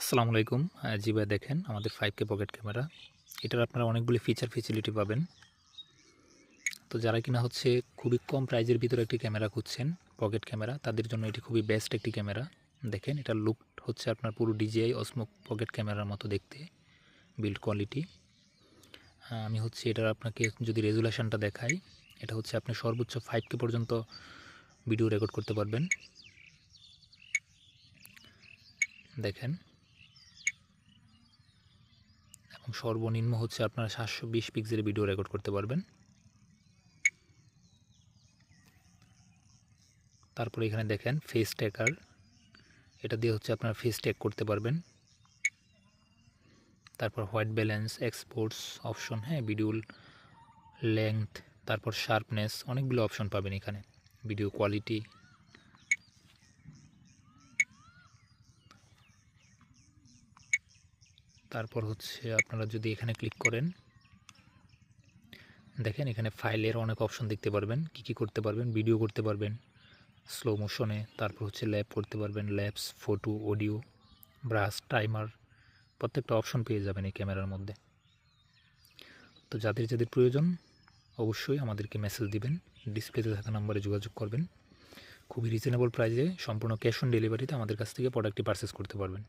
আসসালামু আলাইকুম। জি ভাই, দেখেন আমাদের 5K পকেট ক্যামেরা। এটার আপনারা অনেকগুলি ফ্যাসিলিটি পাবেন। তো যারা কিনা হচ্ছে খুবই কম প্রাইজের ভিতরে একটি ক্যামেরা খুঁজছেন, পকেট ক্যামেরা, তাদের জন্য এটি খুবই বেস্ট একটি ক্যামেরা। দেখেন এটার লুক হচ্ছে আপনার পুরো DJI Osmo পকেট ক্যামেরার মতো দেখতে, বিল্ড কোয়ালিটি। আমি হচ্ছে এটার আপনাকে যদি রেজুলেশনটা দেখাই, এটা হচ্ছে আপনি সর্বোচ্চ 5K পর্যন্ত ভিডিও রেকর্ড করতে পারবেন। দেখেন, এবং সর্বনিম্ন হচ্ছে আপনারা 720 পিক্সেলের ভিডিও রেকর্ড করতে পারবেন। তারপরে এখানে দেখেন ফেস ট্র্যাকার, এটা দিয়ে হচ্ছে আপনারা ফেস ট্যাগ করতে পারবেন। তারপর হোয়াইট ব্যালেন্স, এক্সপোর্টস অপশন, হ্যাঁ, ভিডিও লেংথ, তারপর শার্পনেস, অনেকগুলো অপশন পাবেন এখানে। ভিডিও কোয়ালিটি, তারপর হচ্ছে আপনারা যদি এখানে ক্লিক করেন, দেখেন এখানে ফাইলের অনেক অপশন দেখতে পারবেন। কি করতে পারবেন, ভিডিও করতে পারবেন স্লো মোশনে, তারপর হচ্ছে ল্যাব করতে পারবেন, labs, photo, audio, brush, timer, প্রত্যেকটা অপশন পেয়ে যাবেন এই ক্যামেরার মধ্যে। তো যাদের প্রয়োজন অবশ্যই আমাদেরকে মেসেজ দিবেন, ডিসপ্লেতে থাকা নাম্বারে যোগাযোগ করবেন। খুবই রিজনেবল প্রাইসে সম্পূর্ণ ক্যাশ অন ডেলিভারিতে আমাদের কাছ থেকে প্রোডাক্টটি পারচেস করতে পারবেন।